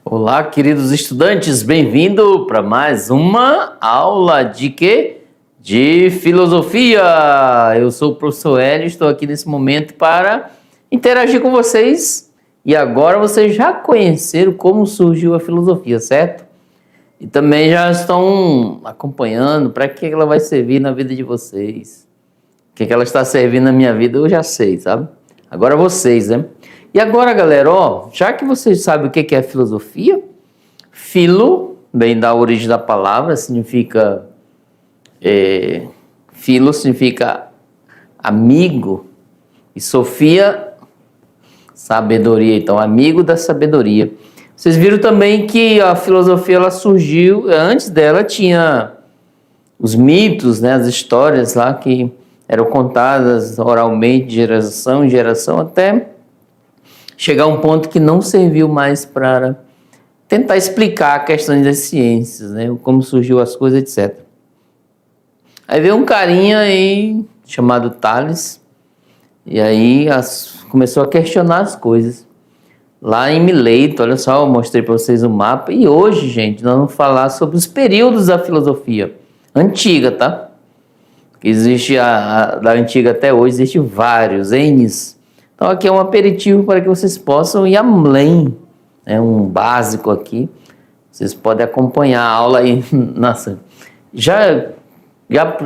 Olá, queridos estudantes, bem-vindo para mais uma aula de quê? De filosofia. Eu sou o professor Hélio, estou aqui nesse momento para interagir com vocês. E agora vocês já conheceram como surgiu a filosofia, certo? E também já estão acompanhando para que ela vai servir na vida de vocês. O que ela está servindo na minha vida eu já sei, sabe? Agora vocês, né? E agora, galera, já que vocês sabem o que é filosofia, filo, vem da origem da palavra, significa, filo significa amigo, e sofia, sabedoria, então amigo da sabedoria. Vocês viram também que a filosofia ela surgiu, antes dela tinha os mitos, né, as histórias lá que eram contadas oralmente de geração em geração até chegar a um ponto que não serviu mais para tentar explicar questões das ciências, né? Como surgiu as coisas, etc. Aí veio um carinha aí chamado Tales, e aí começou a questionar as coisas. Lá em Mileto, olha só, eu mostrei para vocês o mapa, e hoje, gente, nós vamos falar sobre os períodos da filosofia antiga, tá? Existe da antiga até hoje, existe vários, N's. Então aqui é um aperitivo para que vocês possam ir além, né? Um básico aqui. Vocês podem acompanhar a aula aí. Nossa, já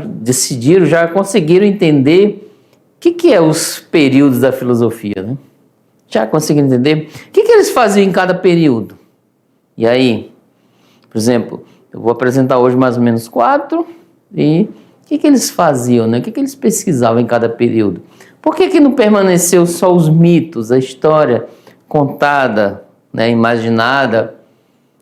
decidiram, já conseguiram entender o que é os períodos da filosofia, né? Já conseguiram entender? O que eles faziam em cada período? E aí, por exemplo, eu vou apresentar hoje mais ou menos 4 e o que eles faziam, né? O que eles pesquisavam em cada período? Por que não permaneceu só os mitos, a história contada, né, imaginada,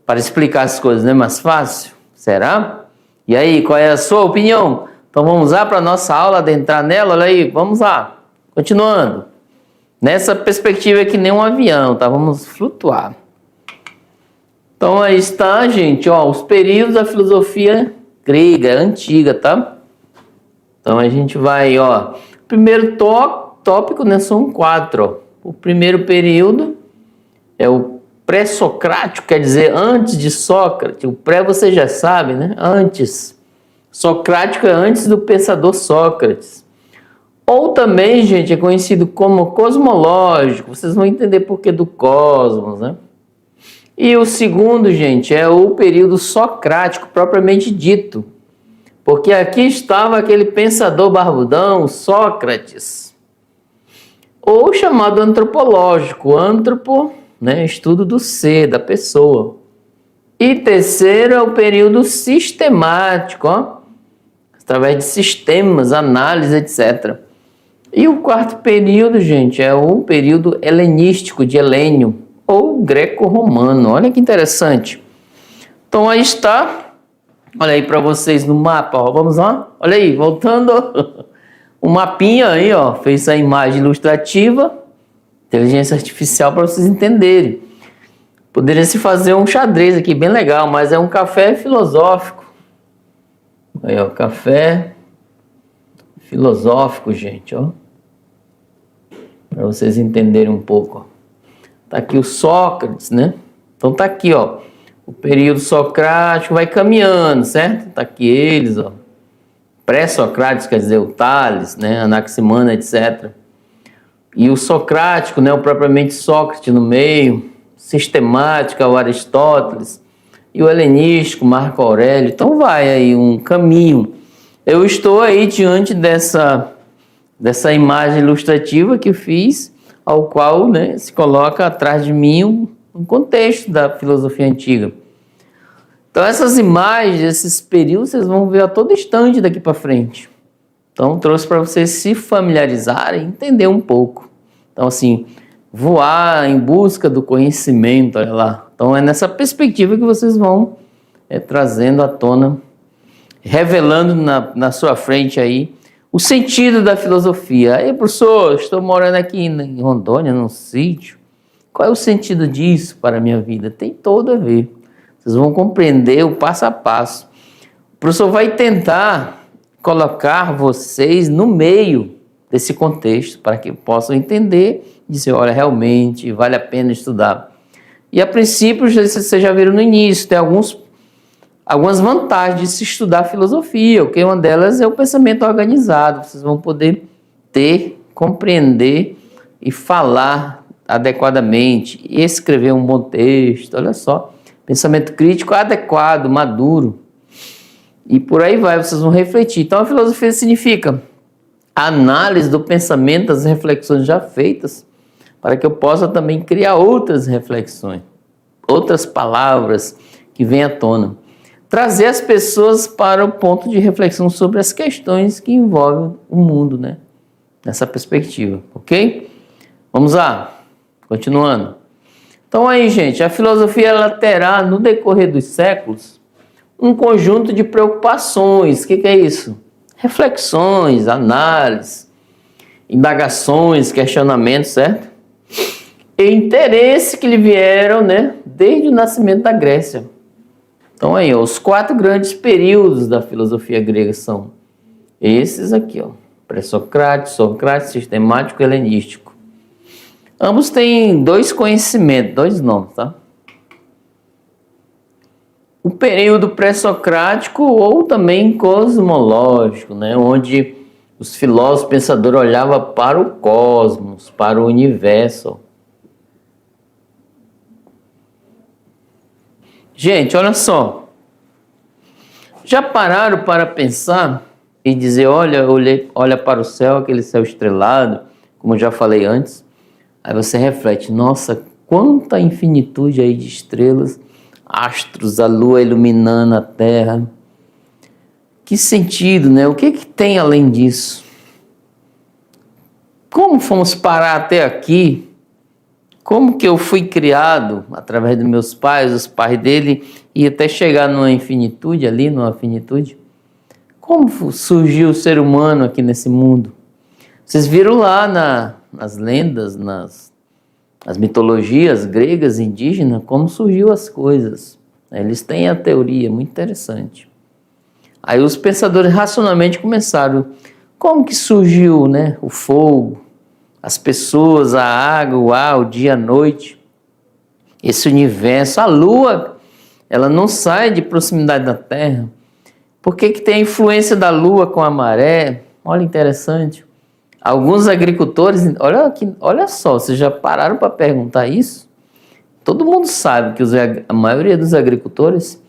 para explicar as coisas, não é mais fácil? Será? E aí, qual é a sua opinião? Então vamos lá para a nossa aula, adentrar nela, olha aí, vamos lá. Continuando. Nessa perspectiva é que nem um avião, tá? Vamos flutuar. Então aí está, gente, os períodos da filosofia grega, antiga, tá? Então a gente vai, primeiro tópico, né, são 4. O primeiro período é o pré-socrático, quer dizer, antes de Sócrates. O pré você já sabe, né? Antes. Socrático é antes do pensador Sócrates. Ou também, gente, é conhecido como cosmológico. Vocês vão entender por que do cosmos, né? E o segundo, gente, é o período socrático, propriamente dito. Porque aqui estava aquele pensador barbudão, Sócrates, ou chamado antropológico, antropo, né, estudo do ser, da pessoa. E terceiro é o período sistemático, através de sistemas, análise, etc. E o quarto período, gente, é o período helenístico, de Helênio, ou greco-romano. Olha que interessante. Então aí está. Olha aí para vocês no mapa, vamos lá? Olha aí, voltando, o mapinha aí, fez a imagem ilustrativa, inteligência artificial para vocês entenderem. Poderia se fazer um xadrez aqui, bem legal, mas é um café filosófico. Aí, café filosófico, gente, para vocês entenderem um pouco. Tá aqui o Sócrates, né? Então tá aqui, o período socrático vai caminhando, certo? Tá aqui eles, pré-socrático, quer dizer, o Tales, né? Anaximandro, etc. E o socrático, né? O propriamente Sócrates no meio, sistemática, o Aristóteles, e o helenístico, Marco Aurélio. Então vai aí um caminho. Eu estou aí diante dessa imagem ilustrativa que eu fiz, ao qual, né, se coloca atrás de mim um contexto da filosofia antiga. Então essas imagens, esses períodos, vocês vão ver a todo instante daqui para frente. Então trouxe para vocês se familiarizarem e entender um pouco. Então assim, voar em busca do conhecimento, olha lá. Então é nessa perspectiva que vocês vão trazendo à tona, revelando na sua frente aí o sentido da filosofia. Aí, professor, estou morando aqui em Rondônia, num sítio. Qual é o sentido disso para a minha vida? Tem todo a ver. Vocês vão compreender o passo a passo. O professor vai tentar colocar vocês no meio desse contexto para que possam entender e dizer, olha, realmente vale a pena estudar. E a princípio, vocês já viram no início, tem algumas vantagens de se estudar filosofia, ok? Uma delas é o pensamento organizado. Vocês vão poder compreender e falar adequadamente, e escrever um bom texto, olha só. Pensamento crítico adequado, maduro. E por aí vai, vocês vão refletir. Então a filosofia significa a análise do pensamento, das reflexões já feitas, para que eu possa também criar outras reflexões, outras palavras que venham à tona. Trazer as pessoas para o ponto de reflexão sobre as questões que envolvem o mundo, né? Nessa perspectiva, ok? Vamos lá, continuando. Então aí, gente, a filosofia ela terá, no decorrer dos séculos, um conjunto de preocupações. O que é isso? Reflexões, análises, indagações, questionamentos, certo? E interesse que lhe vieram, né, desde o nascimento da Grécia. Então aí, ó, os 4 grandes períodos da filosofia grega são esses aqui, ó: pré-socrático, socrático, sistemático e helenístico. Ambos têm 2 conhecimentos, 2 nomes, tá? O período pré-socrático ou também cosmológico, né, onde os filósofos pensadores olhavam para o cosmos, para o universo. Gente, olha só. Já pararam para pensar e dizer, olha para o céu, aquele céu estrelado, como eu já falei antes? Aí você reflete, nossa, quanta infinitude aí de estrelas, astros, a lua iluminando a terra. Que sentido, né? O que tem além disso? Como fomos parar até aqui? Como que eu fui criado através dos meus pais, os pais dele, e até chegar numa infinitude ali, numa finitude? Como surgiu o ser humano aqui nesse mundo? Vocês viram lá nas lendas, nas mitologias gregas, indígenas, como surgiu as coisas. Eles têm a teoria, muito interessante. Aí os pensadores racionalmente começaram, como que surgiu, né, o fogo, as pessoas, a água, o ar, o dia, a noite, esse universo, a lua, ela não sai de proximidade da Terra. Por que tem a influência da lua com a maré? Olha, interessante. Alguns agricultores, olha só, vocês já pararam para perguntar isso? Todo mundo sabe que a maioria dos agricultores,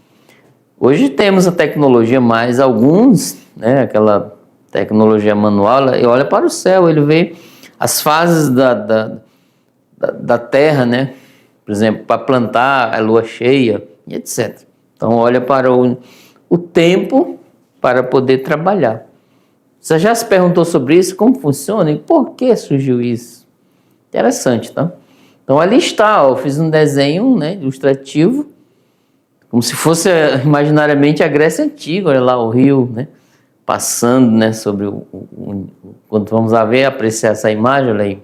hoje temos a tecnologia, mas alguns, né, aquela tecnologia manual, ele olha para o céu, ele vê as fases da terra, né? Por exemplo, para plantar a lua cheia, e etc. Então, olha para o tempo para poder trabalhar. Você já se perguntou sobre isso? Como funciona e por que surgiu isso? Interessante, tá? Então, ali está, ó, eu fiz um desenho, né, ilustrativo, como se fosse imaginariamente a Grécia Antiga, olha lá o rio, né? Passando, né, sobre quando vamos a ver, apreciar essa imagem, olha aí.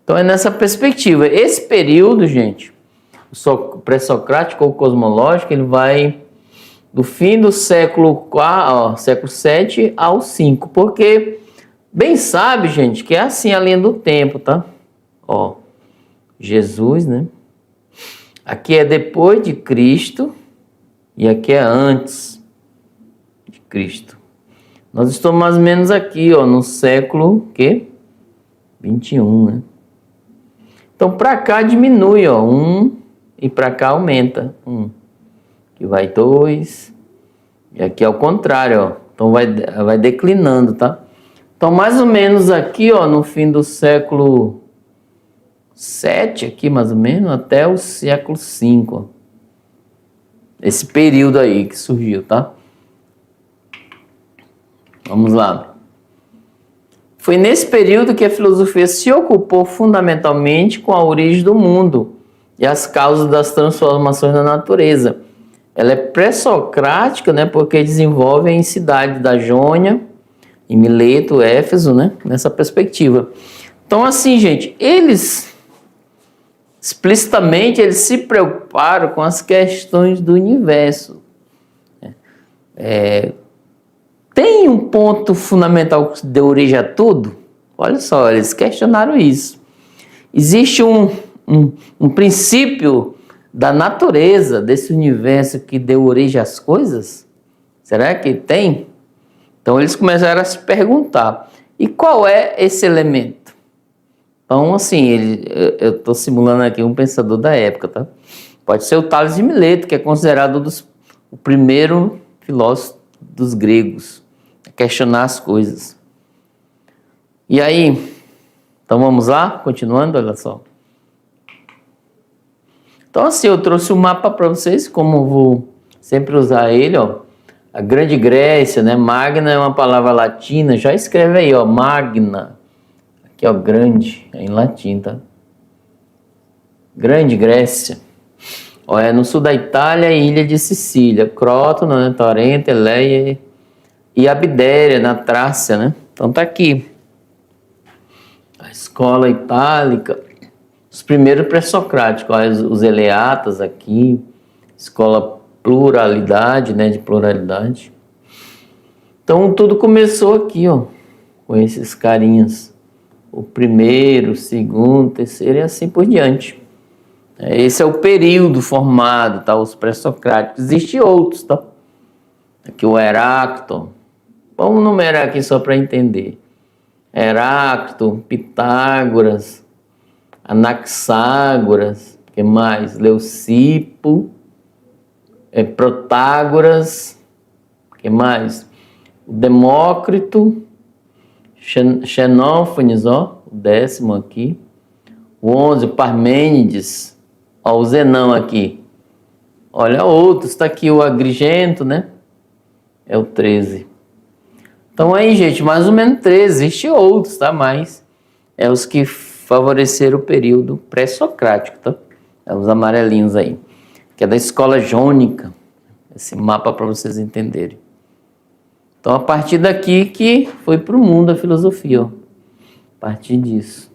Então é nessa perspectiva. Esse período, gente, o pré-socrático ou cosmológico, ele vai do fim do século VII ao V, porque bem sabe, gente, que é assim a linha do tempo, tá? Ó, Jesus, né? Aqui é depois de Cristo e aqui é antes de Cristo. Nós estamos mais ou menos aqui, ó, no século, quê? 21, né? Então, para cá diminui, ó, 1, e para cá aumenta, 1. Aqui vai 2, e aqui é o contrário, ó. Então, vai declinando, tá? Então, mais ou menos aqui, ó, no fim do século 7, aqui mais ou menos, até o século 5, ó. Esse período aí que surgiu, tá? Vamos lá. Foi nesse período que a filosofia se ocupou fundamentalmente com a origem do mundo e as causas das transformações na natureza. Ela é pré-socrática, né, porque desenvolve em cidades da Jônia, em Mileto, Éfeso, né, nessa perspectiva. Então, assim, gente, eles explicitamente se preocuparam com as questões do universo. Tem um ponto fundamental que deu origem a tudo? Olha só, eles questionaram isso. Existe um princípio da natureza, desse universo que deu origem às coisas? Será que tem? Então eles começaram a se perguntar, e qual é esse elemento? Então, assim, eu estou simulando aqui um pensador da época, tá? Pode ser o Tales de Mileto, que é considerado o primeiro filósofo dos gregos a questionar as coisas. E aí, então vamos lá, continuando, olha só. Então, assim, eu trouxe um mapa para vocês, como eu vou sempre usar ele, ó. A Grande Grécia, né? Magna é uma palavra latina, já escreve aí, ó, Magna. Aqui, ó, grande, é em latim, tá? Grande Grécia. Ó, é no sul da Itália e ilha de Sicília, Crótona, né? Torrente, Eleia e Abdéria, na Trácia, né? Então tá aqui. A escola itálica, os primeiros pré-socráticos, os eleatas aqui, escola pluralidade, né, de pluralidade. Então tudo começou aqui, ó, com esses carinhas. O primeiro, o segundo, o terceiro e assim por diante. Esse é o período formado, tá? Os pré-socráticos. Existem outros, tá? Aqui o Heráclito. Vamos numerar aqui só para entender. Heráclito, Pitágoras, Anaxágoras, que mais? Leucipo, Protágoras, que mais? O Demócrito, Xenófanes, ó, o 10º aqui. O 11, Parmênides, ó, o Zenão aqui. Olha outros, tá aqui o Agrigento, né? É o 13. Então aí, gente, mais ou menos 13. Existem outros, tá? Mas é os que favoreceram o período pré-socrático, tá? É os amarelinhos aí. Que é da escola jônica. Esse mapa para vocês entenderem. Então, a partir daqui que foi para o mundo a filosofia, ó. A partir disso.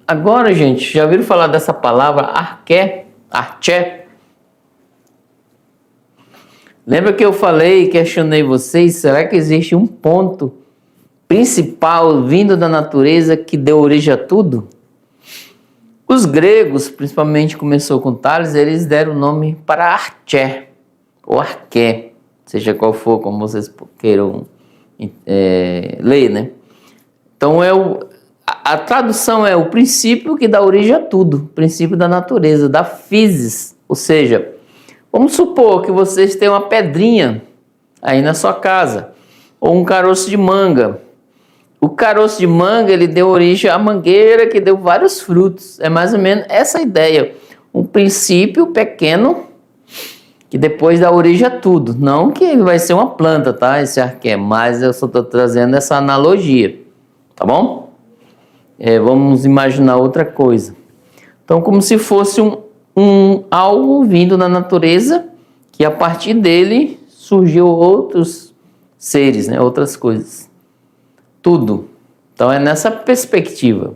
Agora, gente, já ouviram falar dessa palavra arché? Arché? Lembra que eu falei e questionei vocês, será que existe um ponto principal vindo da natureza que deu origem a tudo? Os gregos, principalmente começou com Tales, eles deram o nome para arché, ou arché, seja qual for, como vocês queiram ler, né? Então a tradução é o princípio que dá origem a tudo, o princípio da natureza, da physis, ou seja, vamos supor que vocês têm uma pedrinha aí na sua casa, ou um caroço de manga. O caroço de manga, ele deu origem à mangueira, que deu vários frutos. É mais ou menos essa ideia. Um princípio pequeno, que depois dá origem a tudo. Não que vai ser uma planta, tá? Esse arqué, mas eu só estou trazendo essa analogia. Tá bom? Vamos imaginar outra coisa. Então, como se fosse algo vindo da natureza, que a partir dele surgiu outros seres, né? Outras coisas. Tudo. Então é nessa perspectiva.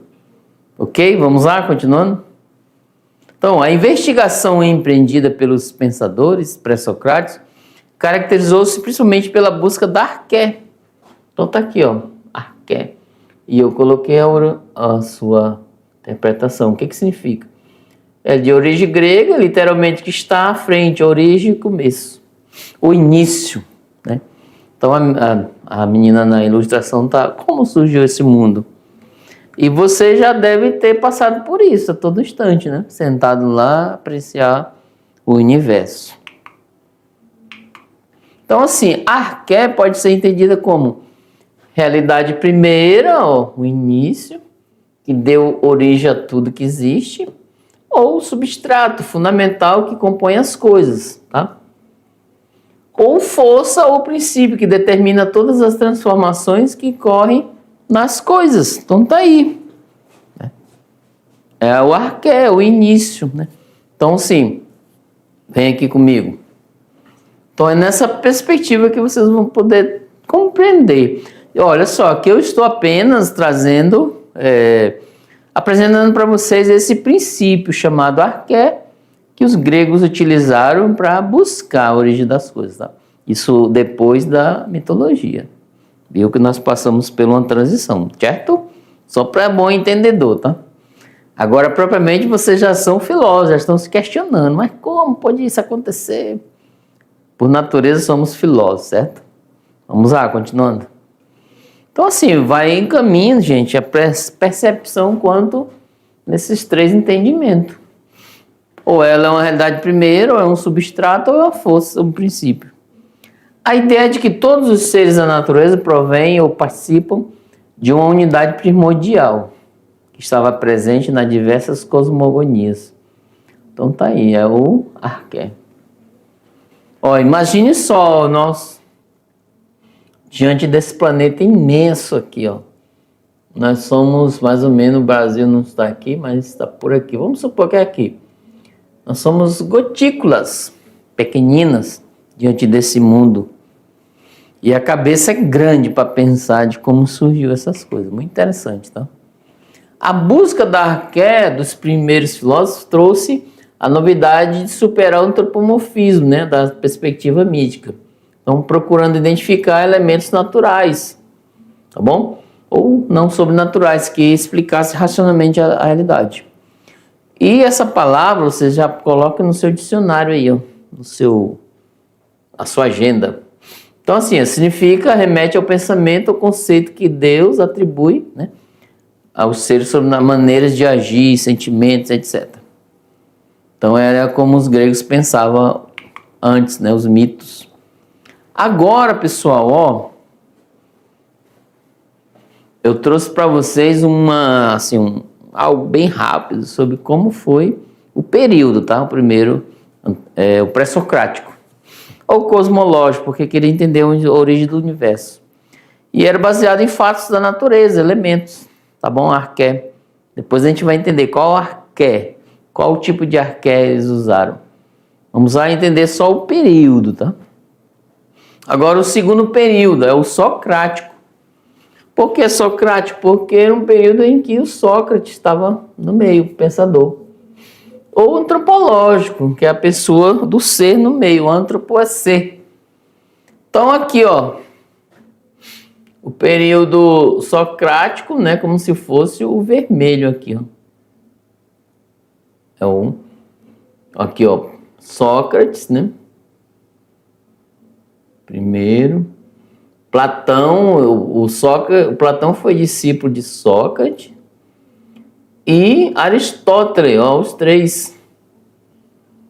Ok? Vamos lá, continuando? Então, a investigação empreendida pelos pensadores pré-socráticos caracterizou-se principalmente pela busca da arqué. Então tá aqui, ó, arqué. E eu coloquei a sua interpretação. O que significa? É de origem grega, literalmente que está à frente, origem e começo. O início, né? Então a menina na ilustração tá, como surgiu esse mundo? E você já deve ter passado por isso a todo instante, né? Sentado lá, apreciar o universo. Então assim, arqué pode ser entendida como realidade primeira, ó, o início, que deu origem a tudo que existe, ou substrato fundamental que compõe as coisas, tá? Ou força ou princípio que determina todas as transformações que ocorrem nas coisas. Então tá aí. É o arqué, o início, né? Então sim, vem aqui comigo. Então é nessa perspectiva que vocês vão poder compreender. E olha só, que eu estou apenas trazendo, apresentando para vocês esse princípio chamado arqué, que os gregos utilizaram para buscar a origem das coisas, tá? Isso depois da mitologia. Viu que nós passamos por uma transição, certo? Só para bom entendedor, tá? Agora, propriamente, vocês já são filósofos, já estão se questionando. Mas como pode isso acontecer? Por natureza, somos filósofos, certo? Vamos lá, continuando. Então, assim, vai em caminho, gente, a percepção quanto nesses três entendimentos. Ou ela é uma realidade primeiro, ou é um substrato, ou é uma força, um princípio. A ideia é de que todos os seres da natureza provêm ou participam de uma unidade primordial, que estava presente nas diversas cosmogonias. Então tá aí, é o arqué. Ó, imagine só nós diante desse planeta imenso aqui, ó. Nós somos mais ou menos, o Brasil não está aqui, mas está por aqui. Vamos supor que é aqui. Nós somos gotículas pequeninas diante desse mundo. E a cabeça é grande para pensar de como surgiu essas coisas. Muito interessante, tá? A busca da arqué dos primeiros filósofos trouxe a novidade de superar o antropomorfismo, né, da perspectiva mítica. Então, procurando identificar elementos naturais, tá bom? Ou não sobrenaturais, que explicassem racionalmente a realidade. E essa palavra você já coloca no seu dicionário aí, ó, a sua agenda. Então, assim, significa, remete ao pensamento, ao conceito que Deus atribui, né, aos seres sobre maneiras de agir, sentimentos, etc. Então, era como os gregos pensavam antes, né, os mitos. Agora, pessoal, ó, eu trouxe para vocês algo bem rápido sobre como foi o período, tá? O primeiro, o pré-socrático, ou cosmológico, porque queria entender a origem do universo. E era baseado em fatos da natureza, elementos, tá bom? Arqué. Depois a gente vai entender qual arqué, qual tipo de arqué eles usaram. Vamos lá entender só o período, tá? Agora o segundo período é o socrático. Por que socrático? Porque era um período em que o Sócrates estava no meio, o pensador. Ou antropológico, que é a pessoa do ser no meio, o antropo é ser. Então aqui, ó, o período socrático, né, como se fosse o vermelho aqui, ó. Aqui, ó, Sócrates, né? Primeiro. Platão, o Platão foi discípulo de Sócrates e Aristóteles, ó, os três.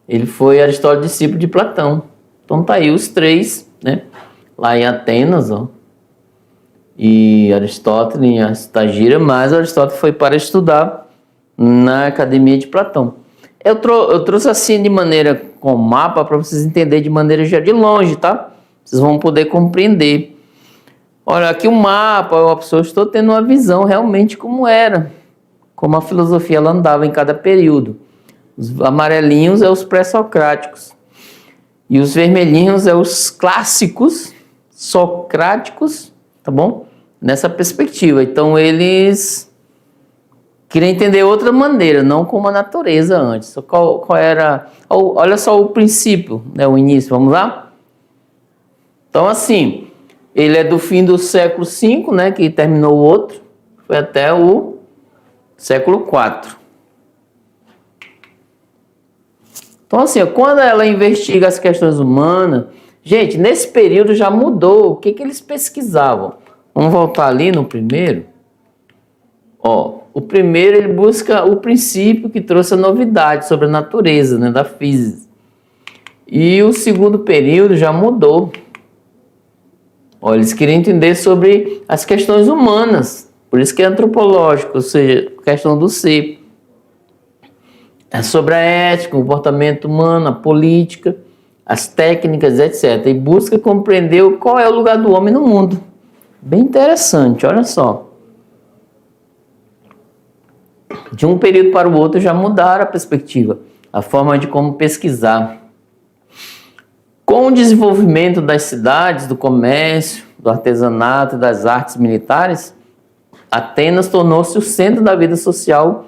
Ele foi Aristóteles discípulo de Platão. Então tá aí os três, né? Lá em Atenas, ó. E Aristóteles em Estagira, mas Aristóteles foi para estudar na Academia de Platão. Eu trouxe assim de maneira com mapa para vocês entenderem de maneira já de longe, tá? Vocês vão poder compreender. Olha, aqui o mapa, eu estou tendo uma visão realmente como era, como a filosofia ela andava em cada período. Os amarelinhos é os pré-socráticos e os vermelhinhos é os clássicos socráticos, tá bom? Nessa perspectiva. Então eles queriam entender outra maneira, não como a natureza antes. Qual era? Olha só o princípio, né, o início, vamos lá? Então assim... Ele é do fim do século V, né, que terminou o outro, foi até o século IV. Então, assim, quando ela investiga as questões humanas, gente, nesse período já mudou. O que eles pesquisavam? Vamos voltar ali no primeiro. Ó, o primeiro ele busca o princípio que trouxe a novidade sobre a natureza, né, da física. E o segundo período já mudou. Ó, eles queriam entender sobre as questões humanas, por isso que é antropológico, ou seja, questão do ser. É sobre a ética, o comportamento humano, a política, as técnicas, etc. E busca compreender qual é o lugar do homem no mundo. Bem interessante, olha só. De um período para o outro já mudaram a perspectiva, a forma de como pesquisar. Com o desenvolvimento das cidades, do comércio, do artesanato e das artes militares, Atenas tornou-se o centro da vida social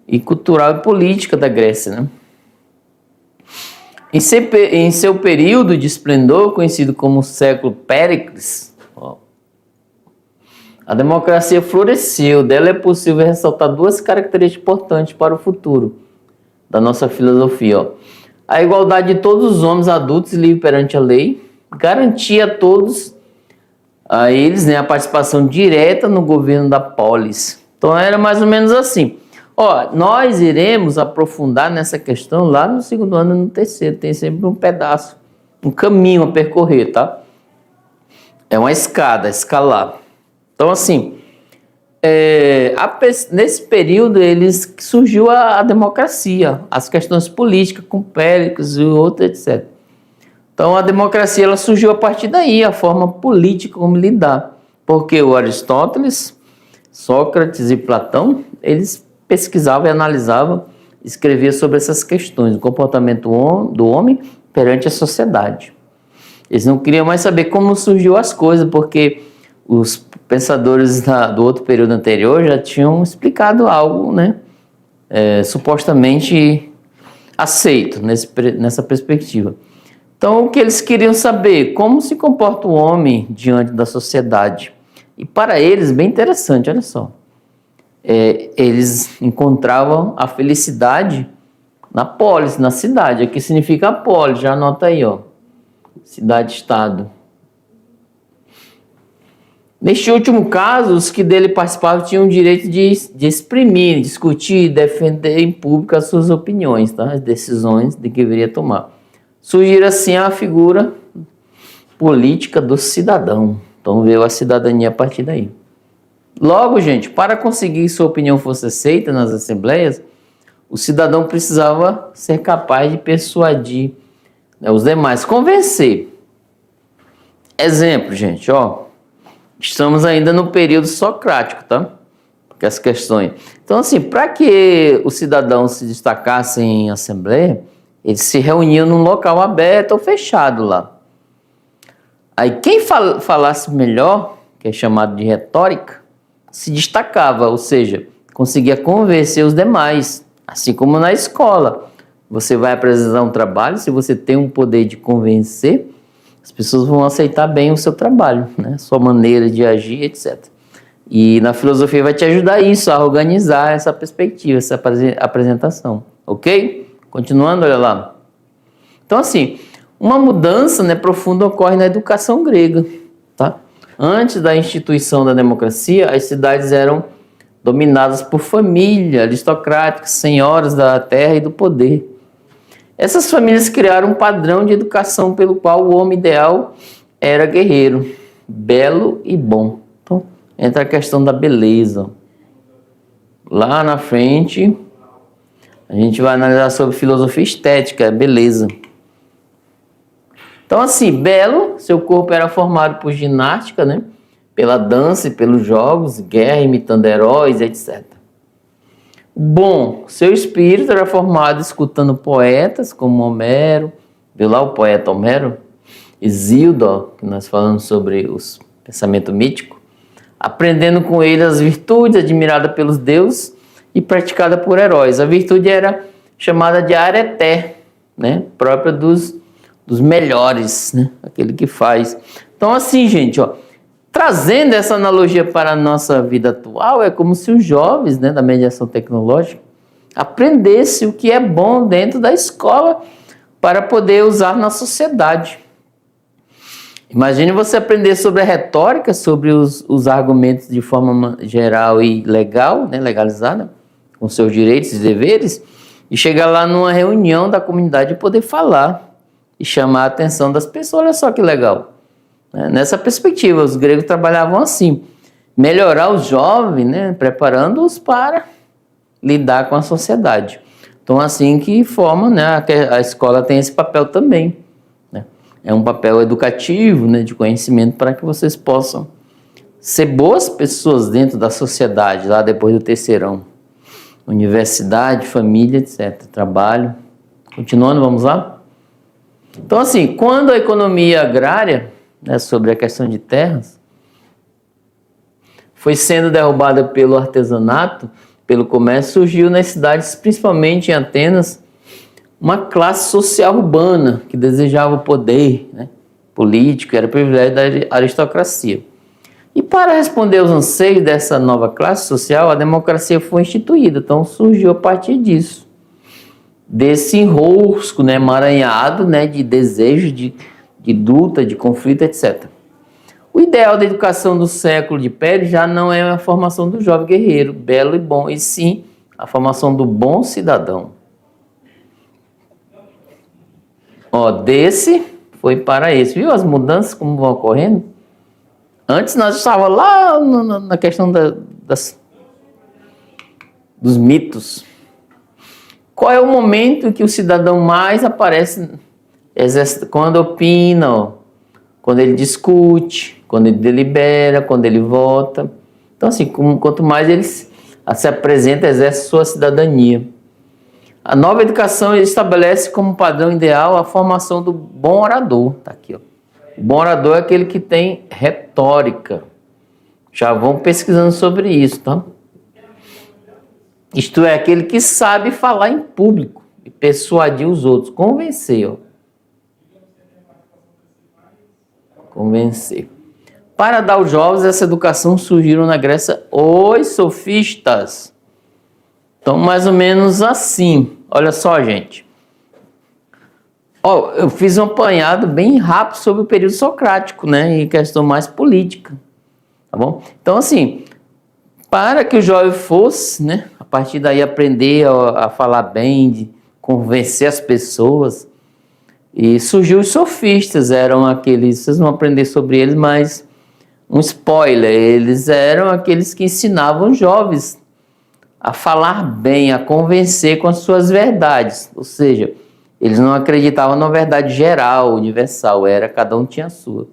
e cultural e política da Grécia, né? Em seu período de esplendor, conhecido como século Péricles, A democracia floresceu. Dela é possível ressaltar duas características importantes para o futuro da nossa filosofia. Ó. A igualdade de todos os homens adultos livres perante a lei, garantia a todos a eles, né, a participação direta no governo da polis. Então era mais ou menos assim. Ó, nós iremos aprofundar nessa questão lá no segundo ano e no terceiro. Tem sempre um pedaço, um caminho a percorrer, tá? É uma escada, escalar. Então, assim, nesse período surgiu a democracia, as questões políticas com Péricles e outros, etc. Então, a democracia ela surgiu a partir daí, a forma política como lidar. Porque o Aristóteles, Sócrates e Platão, eles pesquisavam e analisavam, escreviam sobre essas questões, o comportamento do homem perante a sociedade. Eles não queriam mais saber como surgiu as coisas, porque os pensadores do outro período anterior já tinham explicado algo, né, supostamente aceito nessa perspectiva. Então, o que eles queriam saber? Como se comporta o homem diante da sociedade? E para eles, bem interessante, olha só. Eles encontravam a felicidade na polis, na cidade. Aqui significa a polis, já anota aí, ó. Cidade-estado. Neste último caso, os que dele participavam tinham o direito de exprimir, discutir, defender em público as suas opiniões, tá? As decisões de que deveria tomar. Surgiu assim a figura política do cidadão. Então veio a cidadania a partir daí. Logo, gente, para conseguir que sua opinião fosse aceita nas assembleias, o cidadão precisava ser capaz de persuadir, né, os demais, convencer. Exemplo, gente, ó. Estamos ainda no período socrático, tá? Porque as questões. Então, assim, para que os cidadãos se destacassem em assembleia, eles se reuniam num local aberto ou fechado lá. Aí quem falasse melhor, que é chamado de retórica, se destacava, ou seja, conseguia convencer os demais. Assim como na escola. Você vai apresentar um trabalho, se você tem um poder de convencer, as pessoas vão aceitar bem o seu trabalho, né? Sua maneira de agir, etc. E na filosofia vai te ajudar isso, a organizar essa perspectiva, essa apresentação. Ok? Continuando, olha lá. Então, assim, uma mudança, né, profunda ocorre na educação grega. Tá? Antes da instituição da democracia, as cidades eram dominadas por família aristocrática, senhoras da terra e do poder. Essas famílias criaram um padrão de educação pelo qual o homem ideal era guerreiro, belo e bom. Então, entra a questão da beleza. Lá na frente, a gente vai analisar sobre filosofia estética, beleza. Então, assim, belo, seu corpo era formado por ginástica, né? Pela dança e pelos jogos, guerra, imitando heróis, etc. Bom, seu espírito era formado escutando poetas como Homero, viu lá o poeta Homero? Hesíodo, que nós falamos sobre os pensamento mítico, aprendendo com ele as virtudes admiradas pelos deuses e praticada por heróis. A virtude era chamada de areté, né? Própria dos melhores, né? Aquele que faz. Então, assim, gente, ó, trazendo essa analogia para a nossa vida atual, é como se os jovens, né, da mediação tecnológica aprendessem o que é bom dentro da escola para poder usar na sociedade. Imagine você aprender sobre a retórica, sobre os argumentos de forma geral e legal, né, legalizada, com seus direitos e deveres, e chegar lá numa reunião da comunidade e poder falar e chamar a atenção das pessoas. Olha só que legal. Nessa perspectiva, os gregos trabalhavam assim, melhorar os jovens, né, preparando-os para lidar com a sociedade. Então, assim que forma, né, a escola tem esse papel também. Né? É um papel educativo, né, de conhecimento para que vocês possam ser boas pessoas dentro da sociedade, lá depois do terceirão. Universidade, família, etc. Trabalho. Continuando, vamos lá? Então, assim, quando a economia agrária, né, sobre a questão de terras, foi sendo derrubada pelo artesanato, pelo comércio, surgiu nas cidades, principalmente em Atenas, uma classe social urbana que desejava o poder, né, político, era privilégio da aristocracia. E para responder aos anseios dessa nova classe social, a democracia foi instituída. Então surgiu a partir disso, desse enrosco, né, emaranhado, né, de desejo, de luta, de conflito, etc. O ideal da educação do século de Pérez já não é a formação do jovem guerreiro, belo e bom, e sim a formação do bom cidadão. Desse foi para esse. Viu as mudanças como vão ocorrendo? Antes nós estávamos lá na questão dos mitos. Qual é o momento que o cidadão mais aparece? Quando opina, quando ele discute, quando ele delibera, quando ele vota. Então, assim, quanto mais ele se apresenta, exerce sua cidadania. A nova educação estabelece como padrão ideal a formação do bom orador. Tá aqui, ó. O bom orador é aquele que tem retórica. Já vão pesquisando sobre isso, tá? Isto é, aquele que sabe falar em público e persuadir os outros, convencer, ó. Convencer. Para dar aos jovens essa educação, surgiram na Grécia os sofistas. Então, mais ou menos assim. Olha só, gente. Eu fiz um apanhado bem rápido sobre o período socrático, né? E questão mais política. Tá bom? Então, assim, para que o jovem fosse, né? A partir daí aprender a falar bem, de convencer as pessoas. E surgiu os sofistas, eram aqueles, vocês vão aprender sobre eles, mas um spoiler, eles eram aqueles que ensinavam os jovens a falar bem, a convencer com as suas verdades. Ou seja, eles não acreditavam na verdade geral, universal, cada um tinha a sua.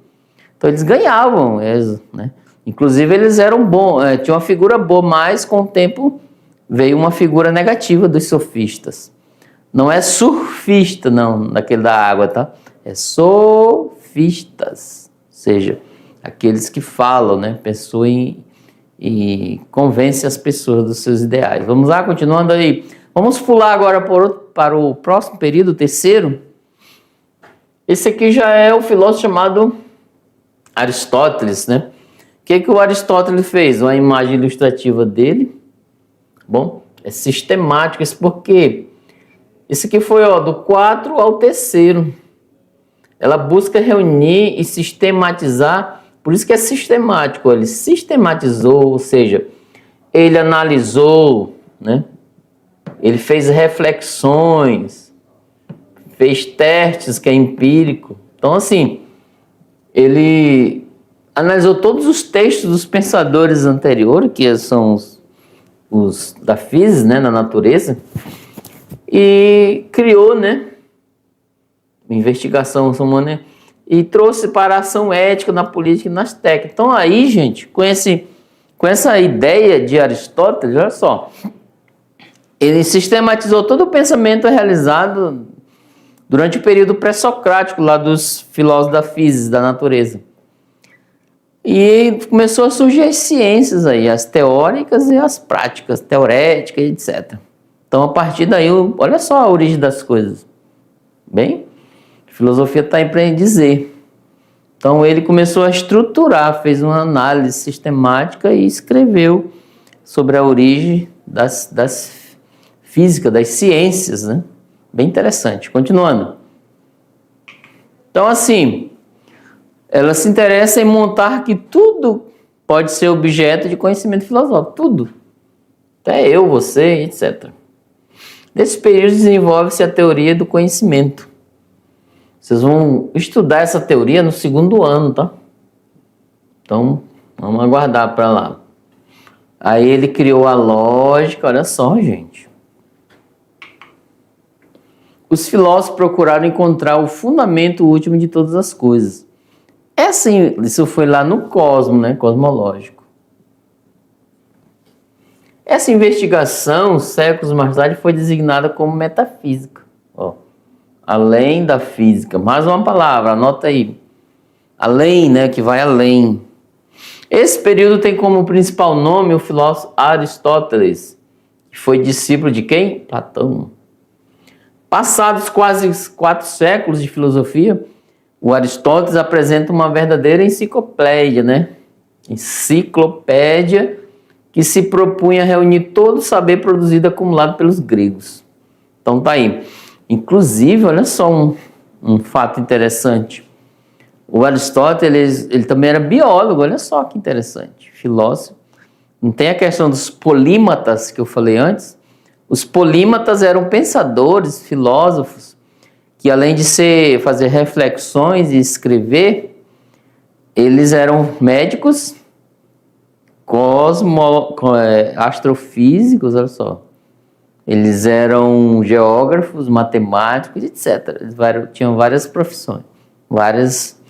Então eles ganhavam, né? Inclusive eles eram bons, tinha uma figura boa, mas com o tempo veio uma figura negativa dos sofistas. Não é surfista, não, daquele da água, tá? É sofistas, ou seja, aqueles que falam, né? Persuem e convencem as pessoas dos seus ideais. Vamos lá, continuando aí. Vamos pular agora para o próximo período, o terceiro. Esse aqui já é o filósofo chamado Aristóteles, né? O que o Aristóteles fez? Uma imagem ilustrativa dele. Bom, é sistemático, isso porque esse aqui foi do 4 ao terceiro. Ela busca reunir e sistematizar, por isso que é sistemático. Ele sistematizou, ou seja, ele analisou, né? Ele fez reflexões, fez testes, que é empírico. Então, assim, ele analisou todos os textos dos pensadores anteriores, que são os da física, né, na natureza, e criou, né, investigação humana, e trouxe para a ação ética na política e nas técnicas. Então aí, gente, com essa ideia de Aristóteles, olha só, ele sistematizou todo o pensamento realizado durante o período pré-socrático, lá dos filósofos da física, da natureza. E começou a surgir as ciências aí, as teóricas e as práticas, teoréticas, etc. Então, a partir daí, olha só a origem das coisas. Bem, a filosofia está aí para dizer. Então, ele começou a estruturar, fez uma análise sistemática e escreveu sobre a origem das físicas, das ciências, né? Bem interessante. Continuando. Então, assim, ela se interessa em montar que tudo pode ser objeto de conhecimento filosófico. Tudo. Até eu, você, etc. Nesse período desenvolve-se a teoria do conhecimento. Vocês vão estudar essa teoria no segundo ano, tá? Então, vamos aguardar para lá. Aí ele criou a lógica, olha só, gente. Os filósofos procuraram encontrar o fundamento último de todas as coisas. Isso foi lá no Cosmo, né? Cosmológico. Essa investigação, séculos mais tarde, foi designada como metafísica. Além da física. Mais uma palavra, anota aí. Além, né? Que vai além. Esse período tem como principal nome o filósofo Aristóteles, que foi discípulo de quem? Platão. Passados quase 4 séculos de filosofia, o Aristóteles apresenta uma verdadeira enciclopédia, né? Enciclopédia que se propunha a reunir todo o saber produzido e acumulado pelos gregos. Então tá aí. Inclusive, olha só um fato interessante. O Aristóteles, ele também era biólogo, olha só que interessante, filósofo. Não tem a questão dos polímatas que eu falei antes? Os polímatas eram pensadores, filósofos, que além de fazer reflexões e escrever, eles eram médicos, astrofísicos, olha só. Eles eram geógrafos, matemáticos, etc. Eles tinham várias profissões, várias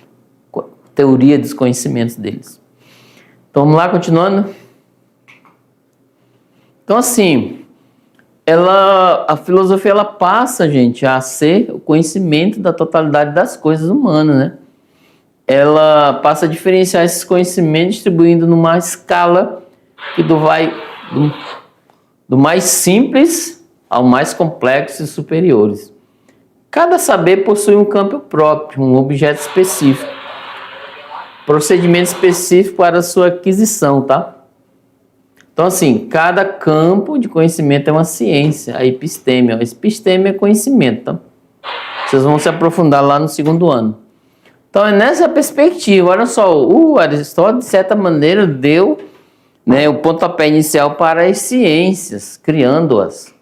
teorias dos conhecimentos deles. Então vamos lá, continuando. Então assim, a filosofia ela passa, gente, a ser o conhecimento da totalidade das coisas humanas, né? Ela passa a diferenciar esses conhecimentos distribuindo numa escala que do mais simples ao mais complexo e superiores. Cada saber possui um campo próprio, um objeto específico, procedimento específico para a sua aquisição, tá? Então, assim, cada campo de conhecimento é uma ciência, a episteme. A episteme é conhecimento, tá? Vocês vão se aprofundar lá no segundo ano. Então, é nessa perspectiva, olha só, o Aristóteles, de certa maneira, deu, né, o pontapé inicial para as ciências, criando-as.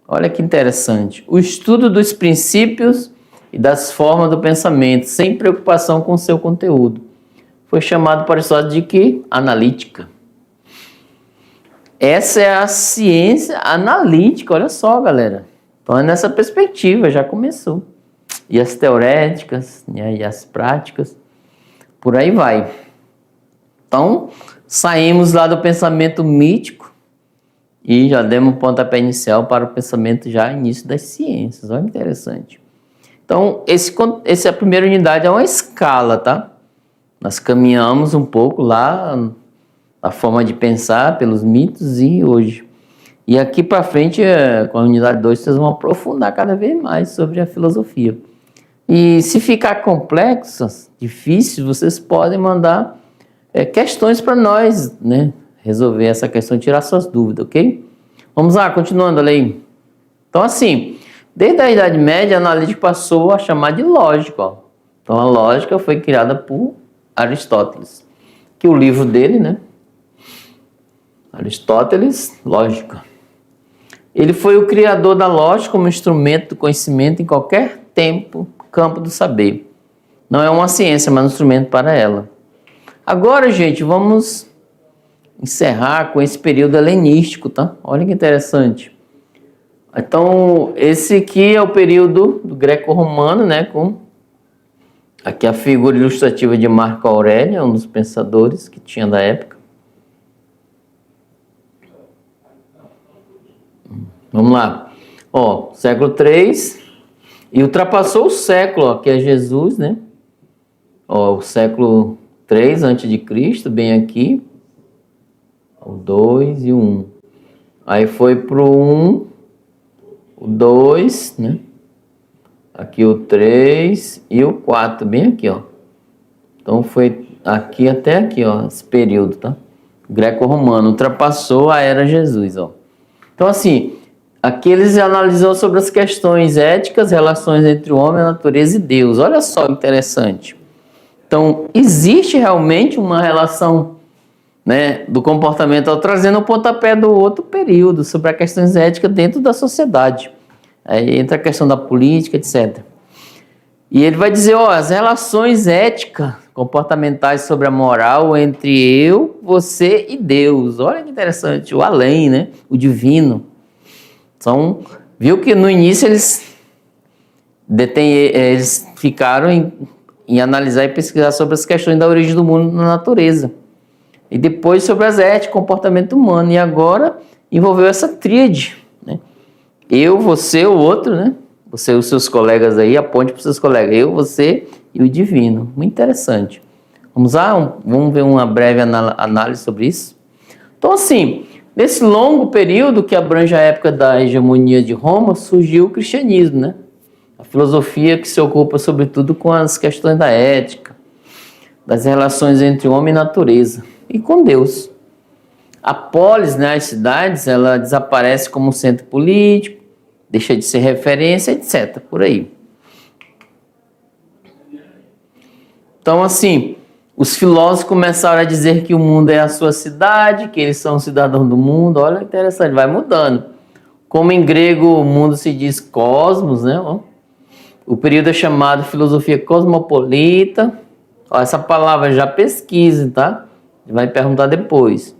Olha que interessante. O estudo dos princípios e das formas do pensamento, sem preocupação com seu conteúdo. Foi chamado por Aristóteles de que? Analítica. Essa é a ciência analítica, olha só, galera. Então é nessa perspectiva, já começou. E as teoréticas, e as práticas, por aí vai. Então, saímos lá do pensamento mítico e já demos um pontapé inicial para o pensamento já início das ciências. Olha que interessante. Então, essa primeira unidade é uma escala, tá? Nós caminhamos um pouco lá a forma de pensar pelos mitos e hoje. E aqui para frente, com a unidade 2, vocês vão aprofundar cada vez mais sobre a filosofia. E se ficar complexo, difícil, vocês podem mandar questões para nós, né? Resolver essa questão, tirar suas dúvidas, ok? Vamos lá, continuando a lei. Então, assim, desde a Idade Média, a analítica passou a chamar de lógica. Ó. Então, a lógica foi criada por Aristóteles, que o livro dele, né? Aristóteles, Lógica. Ele foi o criador da lógica como instrumento do conhecimento em qualquer campo do saber. Não é uma ciência, mas um instrumento para ela. Agora, gente, vamos encerrar com esse período helenístico, tá? Olha que interessante. Então, esse aqui é o período do greco-romano, né? Com aqui a figura ilustrativa de Marco Aurélio, um dos pensadores que tinha da época. Vamos lá. Ó, século 3 e ultrapassou o século, ó, que é Jesus, né? Ó, o século 3 antes de Cristo, bem aqui. O 2 e o 1. Aí foi pro 1, o 2, né? Aqui o 3 e o 4, bem aqui, ó. Então foi aqui até aqui, ó, esse período, tá? Greco-romano, ultrapassou a era Jesus, ó. Então, assim, aqui eles analisam sobre as questões éticas, relações entre o homem, a natureza e Deus. Olha só que interessante. Então, existe realmente uma relação, né, do comportamento, trazendo o pontapé do outro período, sobre as questões éticas dentro da sociedade. Aí entra a questão da política, etc. E ele vai dizer, ó, as relações éticas, comportamentais sobre a moral entre eu, você e Deus. Olha que interessante, o além, né, o divino. Então, viu que no início eles ficaram em analisar e pesquisar sobre as questões da origem do mundo na natureza. E depois sobre as éticas, comportamento humano. E agora envolveu essa tríade, né? Eu, você, o outro, né? Você e os seus colegas aí, aponte para os seus colegas. Eu, você e o divino. Muito interessante. Vamos lá? Vamos ver uma breve análise sobre isso? Então, assim, nesse longo período que abrange a época da hegemonia de Roma, surgiu o cristianismo, né? A filosofia que se ocupa, sobretudo, com as questões da ética, das relações entre homem e natureza. e com Deus. A polis, né, as cidades, ela desaparece como centro político, deixa de ser referência, etc. Por aí. Então, assim, os filósofos começaram a dizer que o mundo é a sua cidade, que eles são cidadãos do mundo. Olha, interessante, vai mudando. Como em grego o mundo se diz cosmos, né? O período é chamado filosofia cosmopolita. Ó, essa palavra já pesquisa, tá? Vai perguntar depois.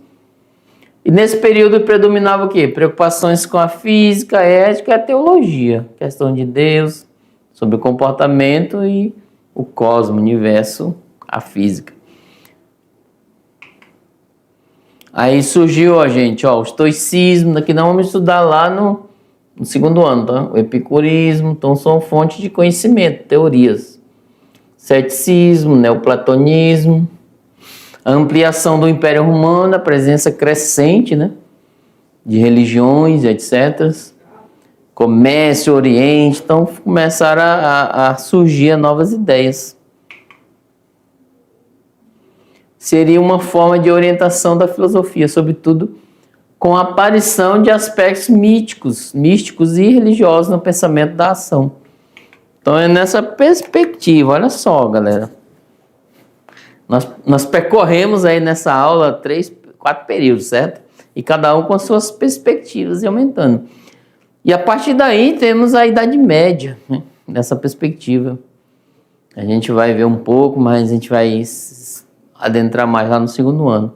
E nesse período predominava o quê? Preocupações com a física, a ética e a teologia. Questão de Deus, sobre o comportamento e o cosmos, o universo, a física. Aí surgiu, ó, gente, ó, o estoicismo, daqui nós vamos estudar lá no segundo ano, tá? O epicurismo, então são fontes de conhecimento, teorias. Ceticismo, neoplatonismo, a ampliação do Império Romano, a presença crescente, né, de religiões, etc. Comércio, Oriente, então começaram a surgir novas ideias. Seria uma forma de orientação da filosofia, sobretudo com a aparição de aspectos místicos e religiosos no pensamento da ação. Então é nessa perspectiva, olha só, galera. Nós percorremos aí nessa aula 4 períodos, certo? E cada um com as suas perspectivas e aumentando. E a partir daí temos a Idade Média, né? Nessa perspectiva. A gente vai ver um pouco, mas a gente vai adentrar mais lá no segundo ano.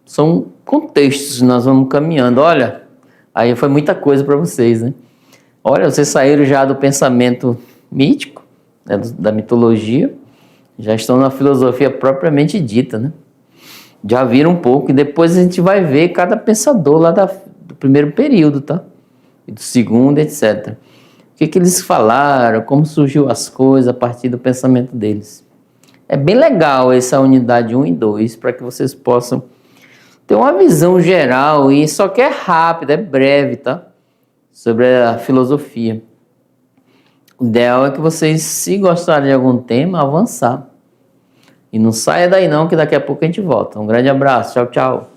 São contextos, nós vamos caminhando. Olha, aí foi muita coisa para vocês, né? Olha, vocês saíram já do pensamento mítico, né, da mitologia, já estão na filosofia propriamente dita, né? Já viram um pouco, e depois a gente vai ver cada pensador lá do primeiro período, tá? E do segundo, etc. O que eles falaram, como surgiu as coisas a partir do pensamento deles. É bem legal essa unidade 1 e 2, para que vocês possam ter uma visão geral, e só que é rápido, é breve, tá? Sobre a filosofia. O ideal é que vocês, se gostarem de algum tema, avançar. E não saia daí não, que daqui a pouco a gente volta. Um grande abraço, tchau, tchau.